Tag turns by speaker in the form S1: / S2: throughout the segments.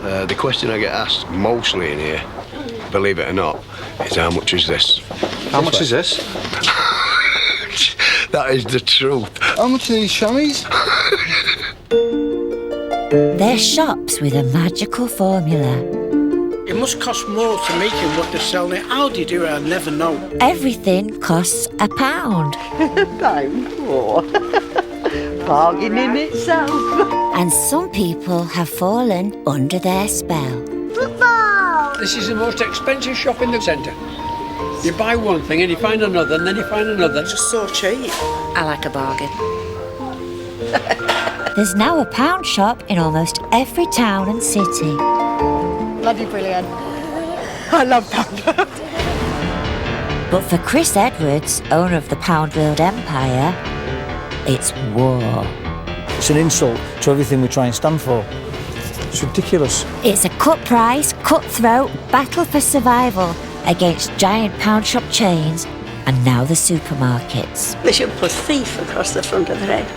S1: The question I get asked mostly in here, believe it or not, is how much is this?
S2: How much is this?
S1: That is the truth.
S2: How much are these chamois?
S3: They're shops with a magical formula.
S4: It must cost more to make it what they're selling it. How do you do it? I'll never know.
S3: Everything costs £1.
S5: Bargain in itself.
S3: And some people have fallen under their spell.
S5: Football!
S4: This is the most expensive shop in the centre. You buy one thing and you find another, and then you find another. It's just so cheap.
S6: I like a bargain.
S3: There's now a pound shop in almost every town and city.
S5: Bloody brilliant. I love pound.
S3: But for Chris Edwards, owner of the Pound World Empire, it's war.
S7: It's an insult to everything we try and stand for. It's ridiculous.
S3: It's a cut price, cutthroat battle for survival against giant pound shop chains and now the supermarkets.
S5: They should put thief across the front of their head.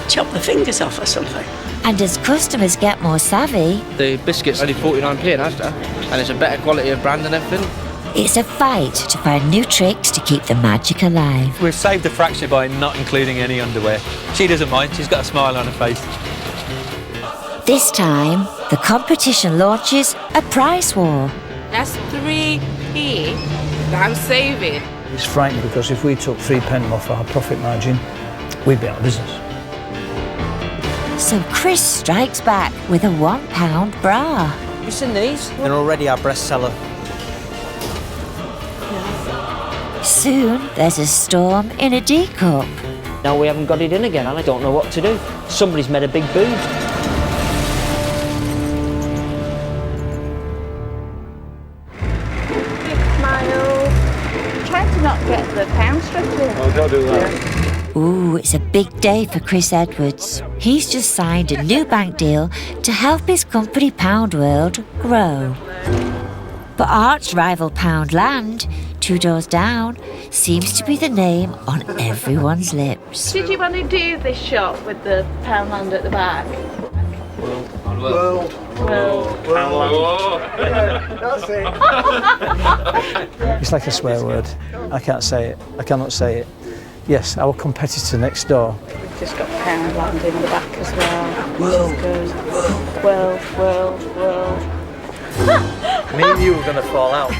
S5: Chop the fingers off or something.
S3: And as customers get more savvy,
S8: the biscuit's only 49p in Asda, and it's a better quality of brand and everything.
S3: it's a fight to find new tricks to keep the magic alive.
S9: We've saved a fraction by not including any underwear. She doesn't mind, she's got a smile on her face.
S3: This time, the competition launches a price war.
S6: That's 3p that I'm saving.
S7: It's frightening because if we took 3p off our profit margin, we'd be out of business.
S3: So Chris strikes back with a £1 bra.
S8: You seen these?
S9: They're already our best seller.
S3: Soon, there's a storm in a D cup.
S8: Now we haven't got it in again and I don't know what to do. Somebody's made a big boob.
S5: Try to not get the pound strip in.
S2: Oh, don't do that.
S3: Ooh, it's a big day for Chris Edwards. He's just signed a new bank deal to help his company Pound World grow. But arch rival Poundland, 2 doors down, seems to be the name on everyone's lips.
S5: Did you want to do this shop with the Poundland at the back?
S2: World. That's it.
S7: It's like a swear word. I can't say it. I cannot say it. Yes, our competitor next door.
S5: We've just got Poundland in the back as well. World.
S9: Me and you were going to fall out.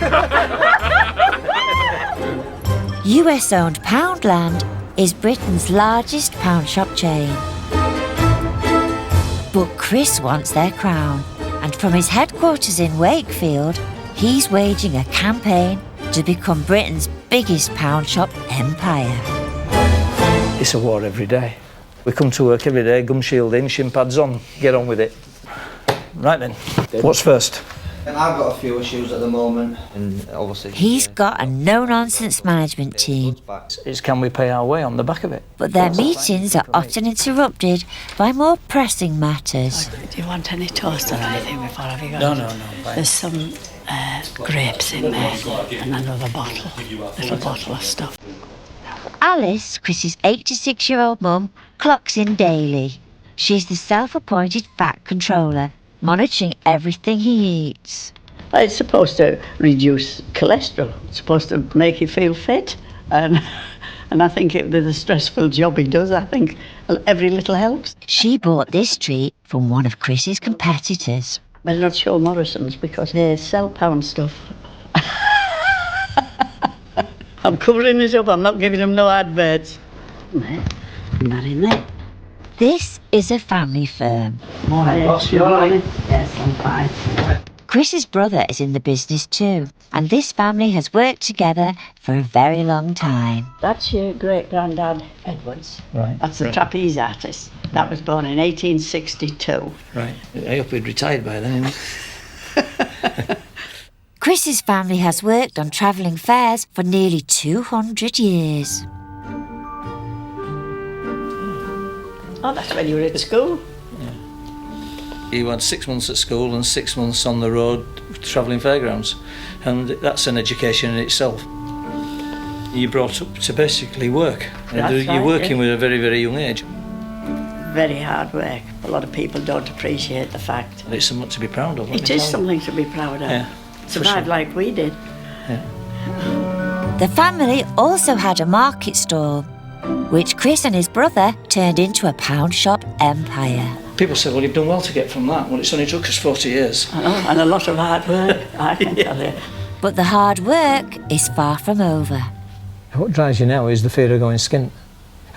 S3: US-owned Poundland is Britain's largest pound shop chain. But Chris wants their crown, and from his headquarters in Wakefield, he's waging a campaign to become Britain's biggest pound shop empire.
S7: It's a war every day. We come to work every day, gum shield in, shin pads on, get on with it. Right then, what's first?
S8: I've got a few issues at the moment, and obviously
S3: He's got a no-nonsense management team,
S7: It's can we pay our way on the back of it?
S3: but their meetings are often interrupted by more pressing matters.
S5: Do you want any toast or anything before I go?
S7: No.
S5: There's some grapes in there and another little bottle of stuff.
S3: Alice, Chris's 86-year-old mum, clocks in daily. She's the self-appointed fat controller, monitoring everything he eats.
S5: It's supposed to reduce cholesterol. It's supposed to make you feel fit. And I think with a stressful job he does, I think every little helps.
S3: She bought this treat from one of Chris's competitors.
S5: Better not show Morrison's because they sell pound stuff. I'm covering this up. I'm not giving them no adverts. Not in there.
S3: This is a family firm.
S5: Morning, boss. You all right? Yes, I'm fine.
S3: Chris's brother is in the business too, and this family has worked together for a very long time.
S5: That's your great-granddad, Edwards.
S7: Right.
S5: That's the trapeze artist. That was born in 1862.
S7: Right. I hope he'd retired by then.
S3: Chris's family has worked on travelling fairs for nearly 200 years.
S5: Oh, that's when you were at school.
S7: He had 6 months at school and 6 months on the road travelling fairgrounds, and that's an education in itself. You're brought up to basically work.
S5: That's
S7: You're
S5: right,
S7: working
S5: yeah.
S7: with a very, very young age.
S5: very hard work. A lot of people don't appreciate the fact.
S7: And it's something to be proud of.
S5: It is something to be proud of.
S7: Yeah,
S5: Survive
S7: sure.
S5: like we did.
S3: The family also had a market stall, which Chris and his brother turned into a pound shop empire.
S7: People say, well, you've done well to get from that. Well, it's only took us 40 years.
S5: I know, and a lot of hard work, I can tell you.
S3: But the hard work is far from over.
S10: What drives you now is the fear of going skint.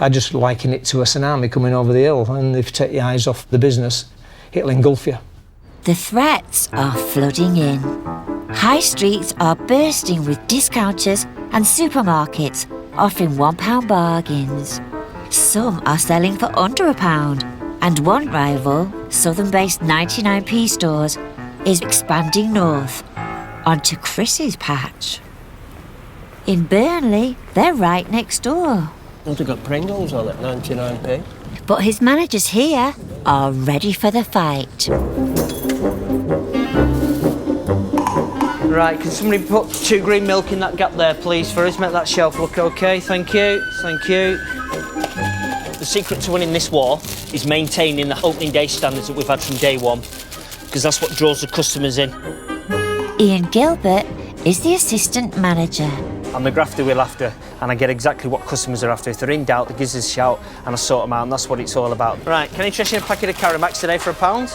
S10: I just liken it to a tsunami coming over the hill, and if you take your eyes off the business, it'll engulf you.
S3: The threats are flooding in. High streets are bursting with discounters and supermarkets offering £1 bargains. Some are selling for under £1, and one rival, southern-based 99p stores, is expanding north onto Chris's patch. In Burnley, they're right next door.
S8: They've got Pringles on at 99p.
S3: But his managers here are ready for the fight.
S7: Right, can somebody put 2 green milk in that gap there, please, for us? Make that shelf look OK. Thank you. Thank you. The secret to winning this war is maintaining the opening day standards that we've had from day one, because that's what draws the customers in.
S3: Ian Gilbert is the assistant manager.
S7: I'm the grafter we're after, and I get exactly what customers are after. If they're in doubt, they give us a shout, and I sort them out, and that's what it's all about. Right, can I interest you in a packet of Caramax today for £1?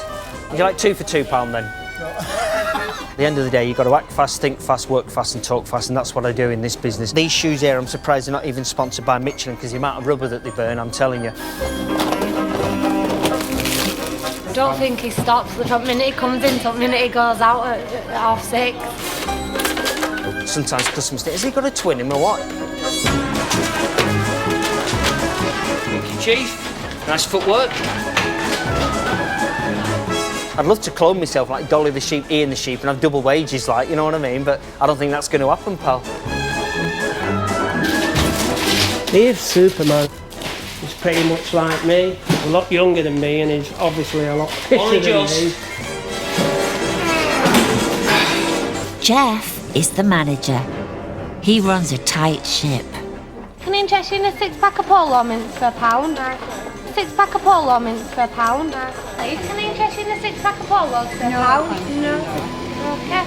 S7: Would you like 2 for £2 then? At the end of the day, you've got to act fast, think fast, work fast and talk fast, and that's what I do in this business. These shoes here, I'm surprised they're not even sponsored by Michelin, because the amount of rubber that they burn, I'm telling you.
S11: I don't think he stops. The minute he comes in, the minute he goes out at 6:30.
S7: Sometimes customers say, has he got a twin in or what? Thank you, Chief. Nice footwork. I'd love to clone myself like Dolly the sheep, Ian the sheep, and have double wages, like, you know what I mean? But I don't think that's going to happen, pal.
S12: He's Superman. He's pretty much like me. He's a lot younger than me, and he's obviously a lot fitter than me.
S3: Jeff is the manager. He runs a tight ship.
S11: Can I interest you in a 6-pack of polo mints for £1? 6-pack of polo mints for £1. Can I interest you in a 6-pack of polos for £1? No. Okay.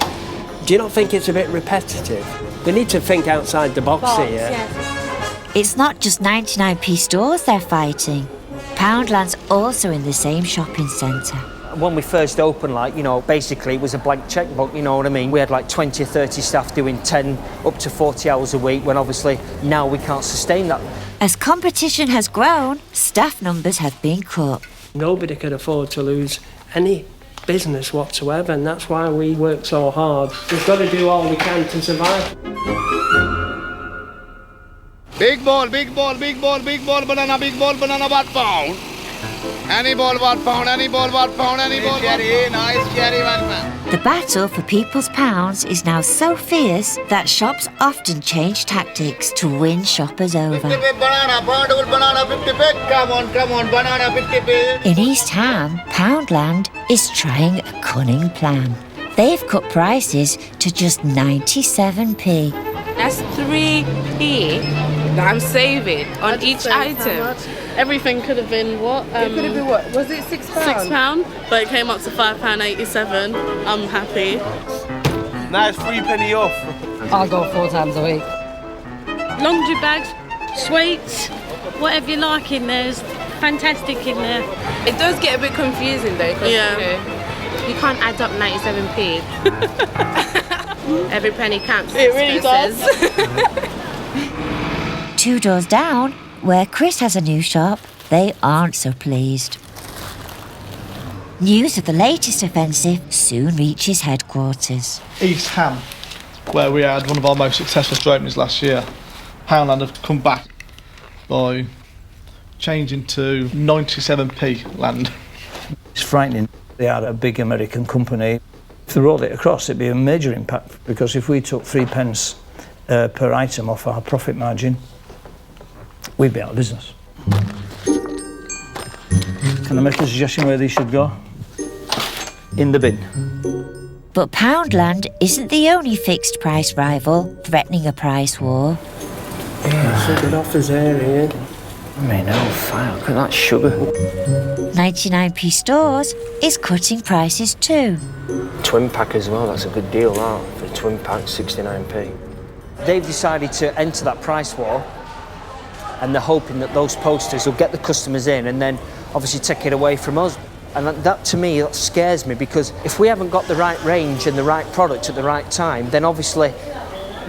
S12: Do you not think it's a bit repetitive? They need to think outside the box here.
S11: Yes.
S3: It's not just 99p stores they're fighting. Poundland's also in the same shopping centre.
S7: When we first opened, like, you know, basically it was a blank checkbook, you know what I mean? We had like 20 or 30 staff doing 10 up to 40 hours a week, when obviously now we can't sustain that.
S3: As competition has grown, staff numbers have been cut.
S12: Nobody could afford to lose any business whatsoever, and that's why we work so hard. We've got to do all we can to survive.
S2: Big ball, big ball, big ball, big ball, banana, what pound? Any ball, what pound, any ball, what pound, any ball, cherry, nice cherry, one pound.
S3: The battle for people's pounds is now so fierce that shops often change tactics to win shoppers over.
S2: 50 banana, pound, banana, 50 peg, come on, banana, 50 peg.
S3: In East Ham, Poundland is trying a cunning plan. They've cut prices to just 97p.
S6: That's 3p that I'm saving on each item.
S13: Everything could have been what?
S6: It could have been what? Was it £6?
S13: £6, but it came up to £5.87. I'm happy.
S2: Now it's 3 penny off.
S6: I'll go 4 times a week.
S13: Laundry bags, sweets, whatever you like in there is fantastic in there.
S6: It does get a bit confusing though, because you can't add up 97p. Every penny counts.
S13: It really does.
S3: 2 doors down, where Chris has a new shop, they aren't so pleased. News of the latest offensive soon reaches headquarters.
S14: East Ham, where we had one of our most successful store openings last year, Poundland have come back by changing to 97p land.
S7: It's frightening. They are a big American company. If they rolled it across, it'd be a major impact, because if we took 3 pence per item off our profit margin, we'd be out of business. Can I make a suggestion where these should go? In the bin.
S3: But Poundland isn't the only fixed price rival threatening a price war.
S12: Yeah, some good offers here.
S8: I mean, oh, fire, look at that sugar.
S3: 99p Stores is cutting prices too.
S8: Twin pack as well, that's a good deal, that. For a twin pack, 69p.
S7: They've decided to enter that price war, and they're hoping that those posters will get the customers in and then obviously take it away from us. And that to me, that scares me, because if we haven't got the right range and the right product at the right time, then obviously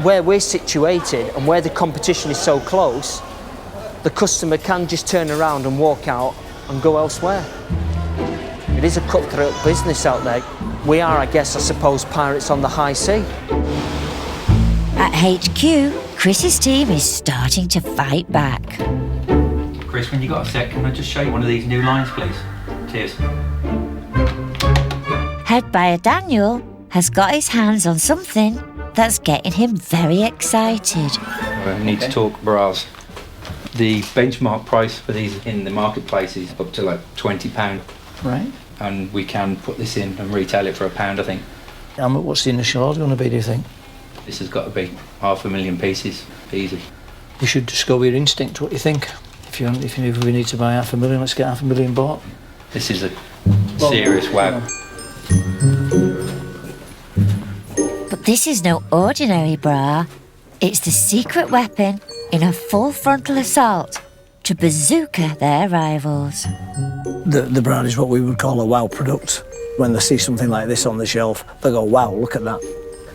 S7: where we're situated and where the competition is so close, the customer can just turn around and walk out and go elsewhere. It is a cutthroat business out there. We are, I guess, I suppose, pirates on the high sea.
S3: At HQ, Chris's team is starting to fight back.
S9: Chris, when you got a sec, can I just show you one of these new lines, please? Cheers.
S3: Head buyer Daniel has got his hands on something that's getting him very excited.
S9: I need to talk bras. The benchmark price for these in the marketplace is up to like £20.
S10: Right.
S9: And we can put this in and retail it for £1, I think.
S10: What's the initial order going to be, do you think?
S9: This has got to be 500,000 pieces, easy.
S10: You should just go with your instinct. What do you think? If we need to buy 500,000, let's get 500,000 bought.
S9: This is a serious wow.
S3: But this is no ordinary bra. It's the secret weapon in a full frontal assault to bazooka their rivals.
S10: The bra is what we would call a wow product. When they see something like this on the shelf, they go, wow, look at that.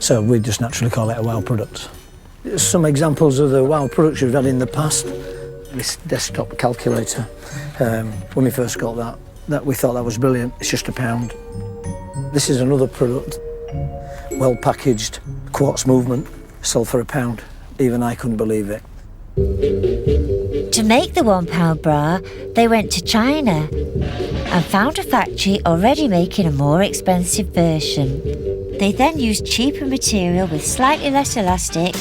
S10: So we just naturally call it a wow product. Some examples of the wow products we've had in the past. This desktop calculator, when we first got that we thought that was brilliant. It's just £1. This is another product, well packaged, quartz movement, sold for £1. Even I couldn't believe it.
S3: To make the £1 bra, they went to China and found a factory already making a more expensive version. They then used cheaper material with slightly less elastic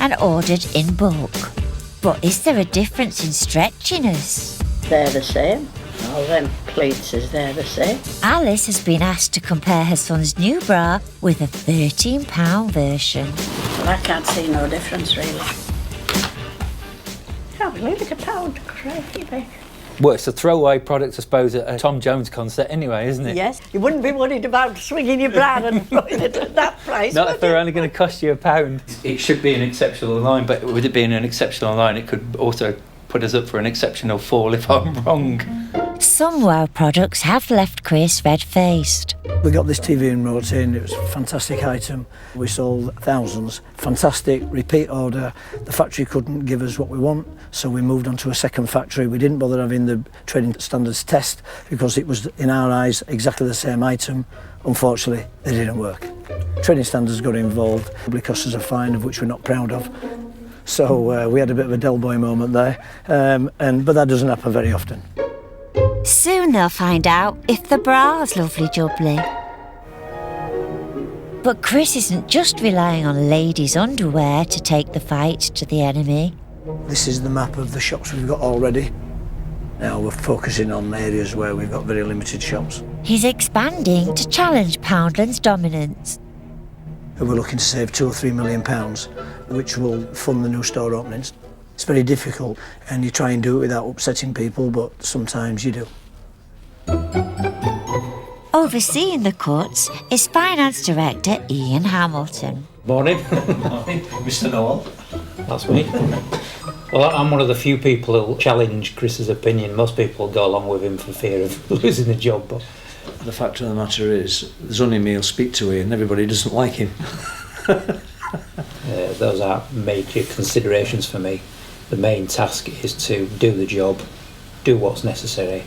S3: and ordered in bulk. But is there a difference in stretchiness?
S5: They're the same. All them pleats they're the same.
S3: Alice has been asked to compare her son's new bra with a £13 version.
S5: Well, I can't see no difference, really. Can't believe it's £1. Crikey, like.
S9: Well, it's a throwaway product, I suppose, at a Tom Jones concert anyway, isn't it?
S5: Yes, you wouldn't be worried about swinging your bra and throwing it at that price.
S9: Not if they're only going to cost you £1. It should be an exceptional line, but with it being an exceptional line, it could also put us up for an exceptional fall if I'm wrong.
S3: Some wow products have left Chris red-faced.
S10: We got this TV and remote in, it was a fantastic item. We sold thousands, fantastic, repeat order. The factory couldn't give us what we want, so we moved on to a second factory. We didn't bother having the trading standards test because it was, in our eyes, exactly the same item. Unfortunately, they didn't work. Trading standards got involved, probably cost us a fine, of which we're not proud of. So we had a bit of a Del Boy moment there, but that doesn't happen very often.
S3: Soon they'll find out if the bra's lovely jubbly. But Chris isn't just relying on ladies' underwear to take the fight to the enemy.
S10: This is the map of the shops we've got already. Now we're focusing on areas where we've got very limited shops.
S3: He's expanding to challenge Poundland's dominance.
S10: We're looking to save £2 or £3 million, which will fund the new store openings. It's very difficult, and you try and do it without upsetting people, but sometimes you do.
S3: Overseeing the cuts is Finance Director Ian Hamilton.
S15: Morning. Morning, Mr. Noel. That's me. Well, I'm one of the few people who'll challenge Chris's opinion. Most people go along with him for fear of losing the job, but
S10: the fact of the matter is, there's only me who'll speak to Ian, everybody doesn't like him.
S15: Those are major considerations for me. The main task is to do the job, do what's necessary,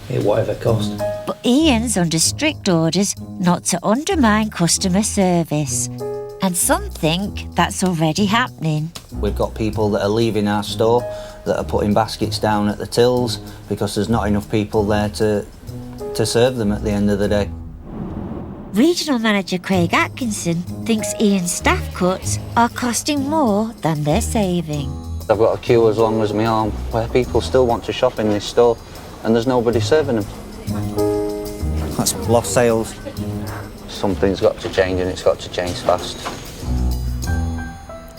S15: at whatever cost.
S3: But Ian's under strict orders not to undermine customer service. And some think that's already happening.
S16: We've got people that are leaving our store that are putting baskets down at the tills because there's not enough people there to serve them at the end of the day.
S3: Regional Manager Craig Atkinson thinks Ian's staff cuts are costing more than they're saving.
S16: I've got a queue as long as my arm where people still want to shop in this store and there's nobody serving them. That's lost sales. Something's got to change and it's got to change fast.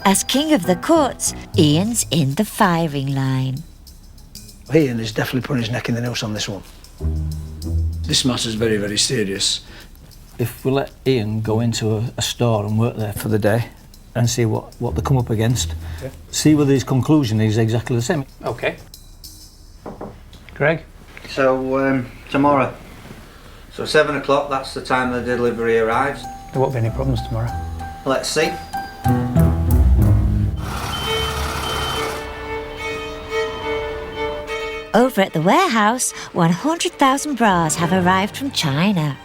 S3: As king of the cuts, Ian's in the firing line.
S10: Ian is definitely putting his neck in the noose on this one. This matter's very, very serious. If we let Ian go into a store and work there for the day and see what they come up against, see whether his conclusion is exactly the same.
S15: Okay. Greg?
S16: So, tomorrow. So 7 o'clock, that's the time the delivery arrives.
S15: There won't be any problems tomorrow.
S16: Let's see.
S3: Over at the warehouse, 100,000 bras have arrived from China.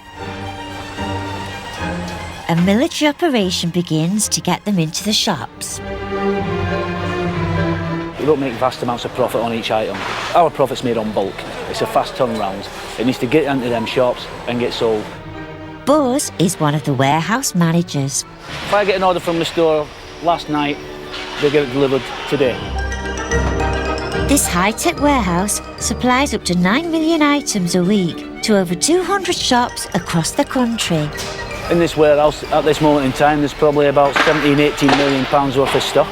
S3: A military operation begins to get them into the shops.
S17: We don't make vast amounts of profit on each item. Our profit's made on bulk. It's a fast turnaround. It needs to get into them shops and get sold.
S3: Buzz is one of the warehouse managers.
S17: If I get an order from the store last night, they get it delivered today.
S3: This high-tech warehouse supplies up to 9 million items a week to over 200 shops across the country.
S17: In this warehouse, at this moment in time, there's probably about 17, 18 million pounds worth of stock.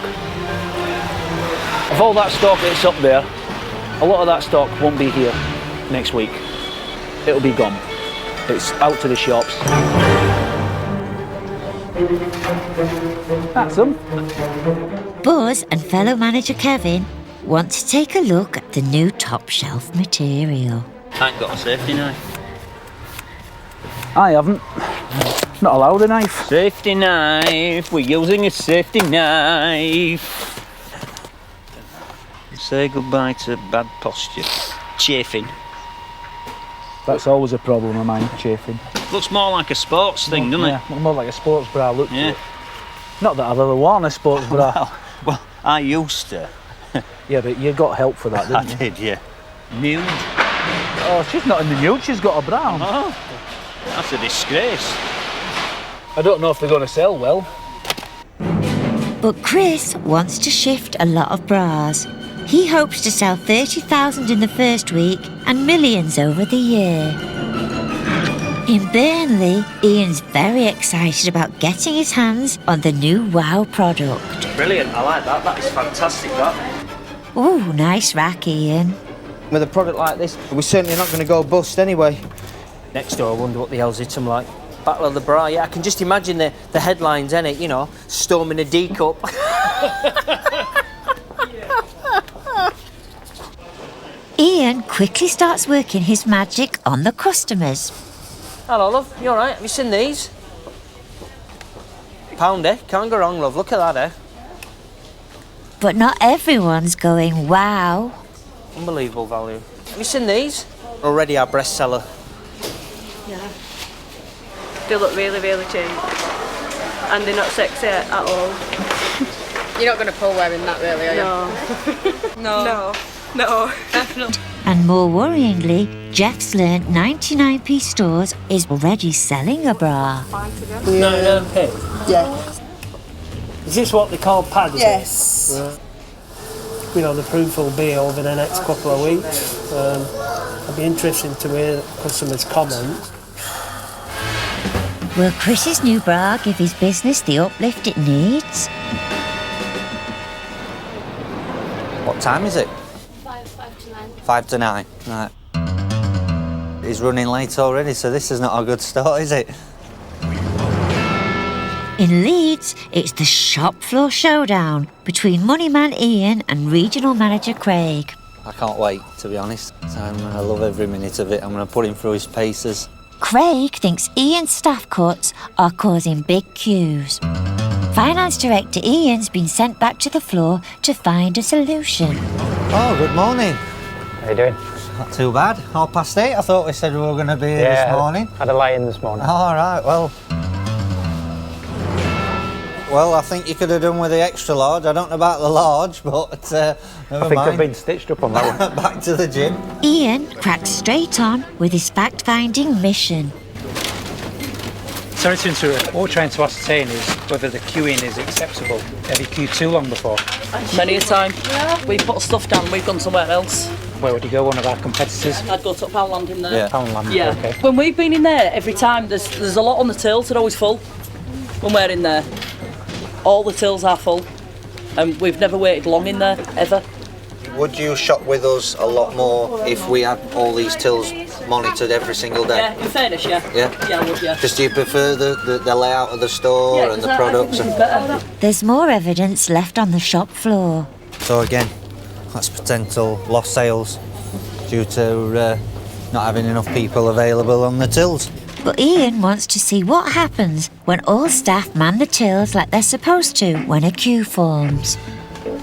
S17: If all that stock is up there, a lot of that stock won't be here next week. It'll be gone. It's out to the shops. That's them.
S3: Buzz and fellow manager Kevin want to take a look at the new top shelf material.
S16: I ain't got a safety knife.
S17: I haven't. Not allowed a knife.
S16: Safety knife. We're using a safety knife. Say goodbye to bad posture. Chafing.
S17: That's always a problem of mine, chafing.
S16: Looks more like a sports thing, doesn't it?
S17: Yeah, more like a sports bra look to it. Not that I've ever worn a sports bra.
S16: Well, I used to.
S17: Yeah, but you got help for that, didn't you?
S16: I did, yeah. Nude.
S17: Oh, she's not in the nude, she's got a bra on.
S16: Oh, that's a disgrace.
S17: I don't know if they're going to sell well.
S3: But Chris wants to shift a lot of bras. He hopes to sell 30,000 in the first week and millions over the year. In Burnley, Ian's very excited about getting his hands on the new WOW product.
S7: Brilliant, I like that. That is fantastic, that.
S3: Ooh, nice rack, Ian.
S8: With a product like this, we're certainly not going to go bust anyway.
S7: Next door, I wonder what the hell's hit 'em like. Battle of the Bra, yeah, I can just imagine the headlines, innit, you know, storming a D cup.
S3: Ian quickly starts working his magic on the customers.
S7: Hello, love, you alright? Have you seen these? £1, eh? Can't go wrong, love, look at that, eh?
S3: But not everyone's going wow.
S7: Unbelievable value. Have you seen these? Already our bestseller.
S6: Yeah. They look really, really cheap. And they're not sexy at all.
S18: You're not going to pull wearing that, really, are you?
S6: No. No. No, definitely.
S3: And more worryingly, Jeff's learned 99p stores is already selling a bra.
S10: 99p?
S18: Yeah.
S10: Is this what they call padding?
S18: Yes.
S10: Right. You know, the proof will be over the next couple of weeks. It'll be interesting to hear customers' comments.
S3: Will Chris's new bra give his business the uplift it needs?
S16: What time is it? 5 to 9. Right. He's running late already, so this is not a good start, is it?
S3: In Leeds, it's the shop floor showdown between moneyman Ian and regional manager Craig.
S16: I can't wait, to be honest. I love every minute of it. I'm going to put him through his paces.
S3: Craig thinks Ian's staff cuts are causing big queues. Finance director Ian's been sent back to the floor to find a solution.
S16: Oh, good morning.
S15: How you doing?
S16: Not too bad. 8:30. I thought we said we were going to be here this morning.
S15: Had a lie-in this morning.
S16: All right, well, I think you could have done with the extra large. I don't know about the large, but never
S15: I think
S16: mind.
S15: I've been stitched up on that one.
S16: Back to the gym.
S3: Ian cracks straight on with his fact-finding mission.
S15: Sorry to interrupt. What we're trying to ascertain is whether the queuing is acceptable. Have you queued too long before?
S18: Many a time. Yeah. We put stuff down, we've gone somewhere else.
S15: Where would you go? One of our competitors?
S18: I'd go to Pound Land in there.
S16: Yeah.
S15: Pound Land,
S18: Yeah.
S15: okay.
S18: When we've been in there, every time there's a lot on the tills, they're always full. When we're in there, all the tills are full. And we've never waited long in there, ever.
S16: Would you shop with us a lot more if we had all these tills monitored every single day?
S18: Yeah, in fairness, yeah.
S16: Yeah?
S18: Yeah, I would, yeah.
S16: Just do you prefer the layout of the store
S18: Yeah,
S16: and the
S18: 'cause
S16: products?
S18: I think it's better.
S3: There's more evidence left on the shop floor.
S16: So again, that's potential lost sales due to not having enough people available on the tills.
S3: But Ian wants to see what happens when all staff man the tills like they're supposed to when a queue forms.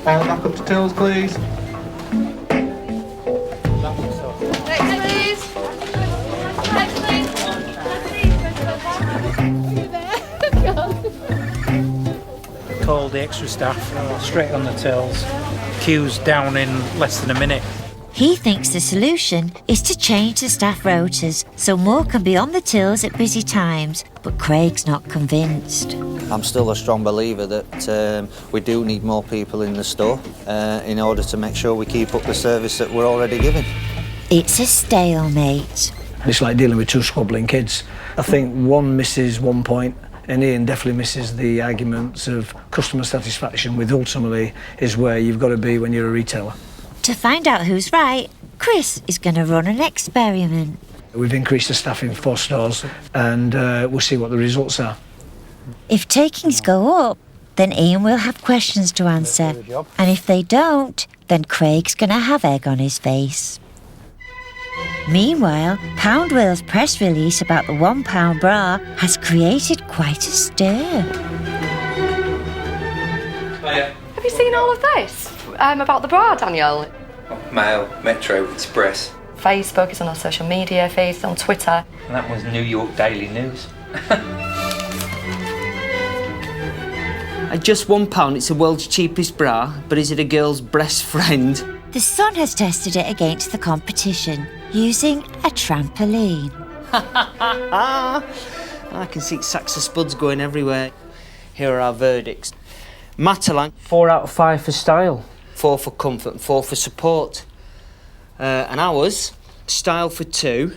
S14: Back up to tills, please.
S11: Next, please. Next, please.
S15: Called the extra staff straight on the tills. Queues down in less than a minute.
S3: He thinks the solution is to change the staff rotas so more can be on the tills at busy times, but Craig's not convinced.
S16: I'm still a strong believer that we do need more people in the store in order to make sure we keep up the service that we're already giving.
S3: It's a stalemate.
S10: It's like dealing with two squabbling kids. I think one misses one point, and Ian definitely misses the arguments of customer satisfaction, with ultimately is where you've got to be when you're a retailer.
S3: To find out who's right, Chris is going to run an experiment.
S10: We've increased the staff in 4 stores, and we'll see what the results are.
S3: If takings go up, then Ian will have questions to answer. And if they don't, then Craig's going to have egg on his face. Meanwhile, Poundwell's press release about the £1 bra has created quite a stir.
S19: Have you seen all of this about the bra, Daniel?
S9: Mail, Metro, Express.
S19: Facebook, it's on our social media feeds, on Twitter.
S9: And that was New York Daily News.
S8: At just £1, it's the world's cheapest bra, but is it a girl's best friend?
S3: The Sun has tested it against the competition using a trampoline.
S8: I can see sacks of spuds going everywhere. Here are our verdicts. Matalan, 4 out of 5 for style, 4 for comfort and 4 for support. And ours, style for 2,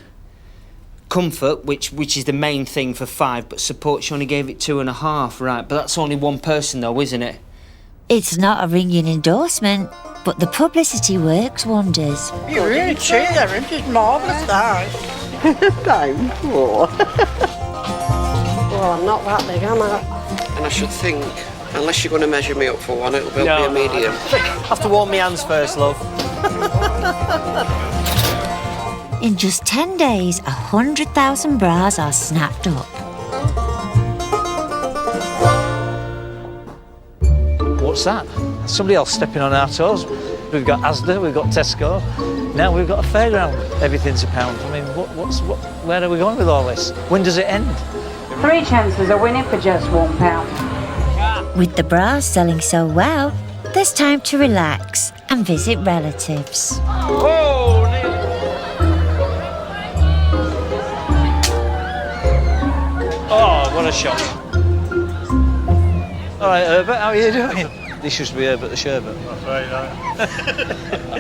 S8: comfort, which is the main thing, for 5, but support, she only gave it 2.5, right? But that's only one person though, isn't it?
S3: It's not a ringing endorsement, but the publicity works wonders.
S20: You're really cheap there, isn't it? Marvellous, that.
S5: Thanks, more.
S20: Well, I'm not that big, am I?
S4: And I should think, unless you're going to measure me up for one, it'll be a medium.
S8: Have to warm my hands first, love.
S3: In just 10 days, 100,000 bras are snapped up.
S17: What's that? Somebody else stepping on our toes. We've got Asda, we've got Tesco, now we've got a fairground. Everything's £1. I mean, where are we going with all this? When does it end?
S21: 3 chances of winning for just £1.
S3: With the bras selling so well, there's time to relax and visit relatives.
S17: Oh, what a shot. All right, Herbert, how are you doing? This used to be Herbert the Sherbet. That's right,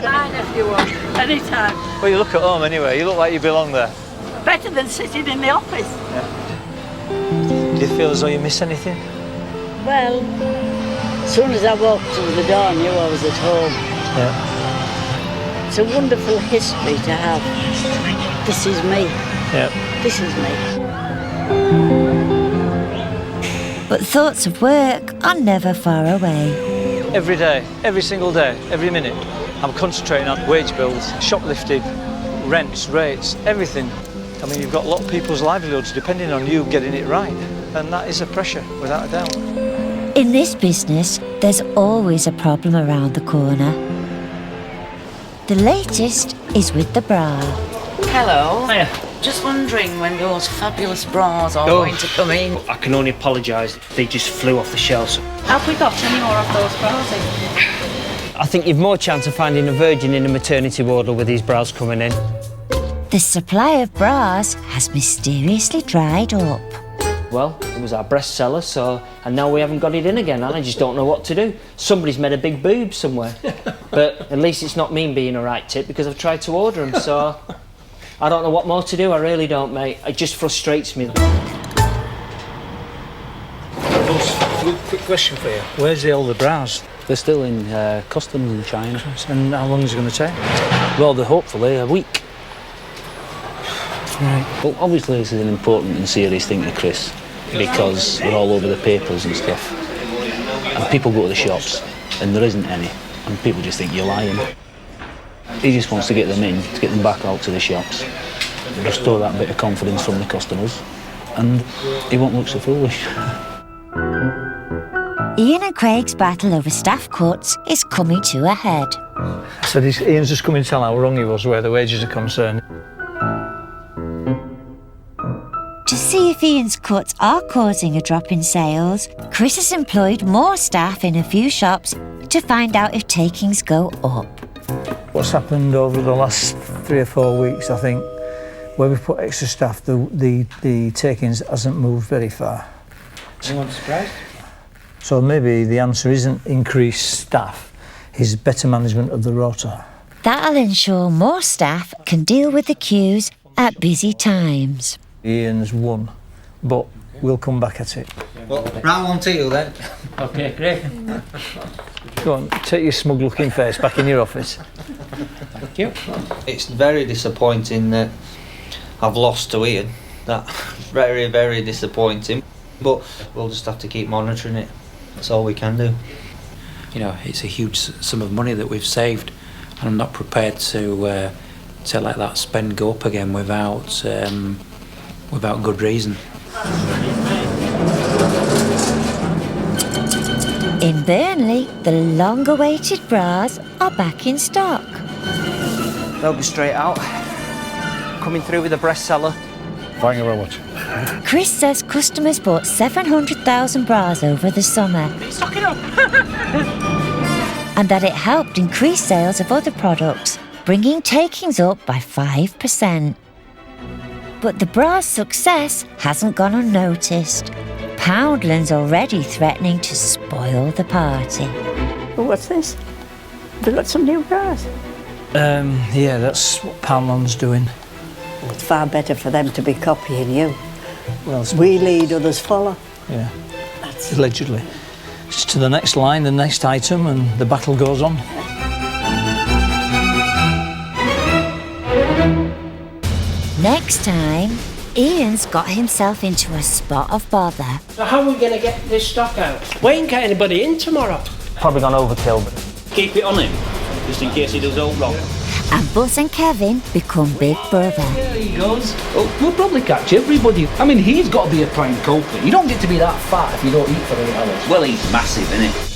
S21: Mine if you want, anytime.
S17: Well, you look at home anyway. You look like you belong there.
S21: Better than sitting in the office.
S17: Do you feel as though you miss anything?
S5: Well, as soon as I walked through the door, I knew I was at home.
S17: Yeah.
S5: It's a wonderful history to have. This is me.
S17: Yeah.
S5: This is me.
S3: But thoughts of work are never far away.
S17: Every day, every single day, every minute, I'm concentrating on wage bills, shoplifting, rents, rates, everything. I mean, you've got a lot of people's livelihoods depending on you getting it right, and that is a pressure, without a doubt.
S3: In this business, there's always a problem around the corner. The latest is with the bra.
S18: Hello.
S8: Hiya.
S18: Just wondering when those fabulous bras are going to come in.
S8: I can only apologise. They just flew off the shelves.
S21: Have we got any more of those bras in?
S8: I think you've more chance of finding a virgin in a maternity wardle with these bras coming in.
S3: The supply of bras has mysteriously dried up.
S8: Well, it was our best seller, and now we haven't got it in again, and I just don't know what to do. Somebody's made a big boob somewhere. But at least it's not me being a right tit, because I've tried to order them, so I don't know what more to do. I really don't, mate. It just frustrates me.
S17: Quick question for you. Where's all the bras? They're still in customs in China.
S10: And how long is it going to take?
S17: Well, they're hopefully a week.
S10: Right.
S17: Well, obviously this is an important and serious thing to Chris, because we're all over the papers and stuff. And people go to the shops and there isn't any, and people just think you're lying. He just wants to get them in, to get them back out to the shops, restore that bit of confidence from the customers, and he won't look so foolish.
S3: Ian and Craig's battle over staff cuts is coming to a head.
S10: So Ian's just come in to tell how wrong he was where the wages are concerned.
S3: To see if Ian's cuts are causing a drop in sales, Chris has employed more staff in a few shops to find out if takings go up.
S10: What's happened over the last 3 or 4 weeks, I think, where we've put extra staff, the takings hasn't moved very far.
S15: Anyone surprised?
S10: So maybe the answer isn't increased staff, it's better management of the rota.
S3: That'll ensure more staff can deal with the queues at busy times.
S10: Ian's won, but we'll come back at it.
S8: Well, round one to you then.
S15: Okay, great.
S10: Go on, take your smug-looking face back in your office.
S15: Thank you.
S8: It's very disappointing that I've lost to Ian. That's very, very disappointing. But we'll just have to keep monitoring it. That's all we can do.
S15: You know, it's a huge sum of money that we've saved, and I'm not prepared to let that spend go up again without good reason.
S3: In Burnley, the long-awaited bras are back in stock.
S7: They'll be straight out. Coming through with a breast seller.
S14: Thank you very much.
S3: Chris says customers bought 700,000 bras over the summer.
S7: Stock it up!
S3: And that it helped increase sales of other products, bringing takings up by 5%. But the bra's success hasn't gone unnoticed. Poundland's already threatening to spoil the party.
S5: Oh, what's this? They've got some new bras.
S10: Yeah, that's what Poundland's doing.
S5: It's far better for them to be copying you.
S10: Well,
S5: we lead, others follow.
S10: Yeah, allegedly. It's to the next line, the next item, and the battle goes on.
S3: Next time, Ian's got himself into a spot of bother.
S12: So how are we going to get this stock out? We ain't get anybody in tomorrow.
S7: Probably gone overkill, but
S17: Keep it on him, just in case he does all wrong.
S3: And Buzz and Kevin become big brother.
S17: There he goes. Oh, we'll probably catch everybody. I mean, he's got to be a prime culprit. You don't get to be that fat if you don't eat for 8 hours. Well, he's massive, isn't he?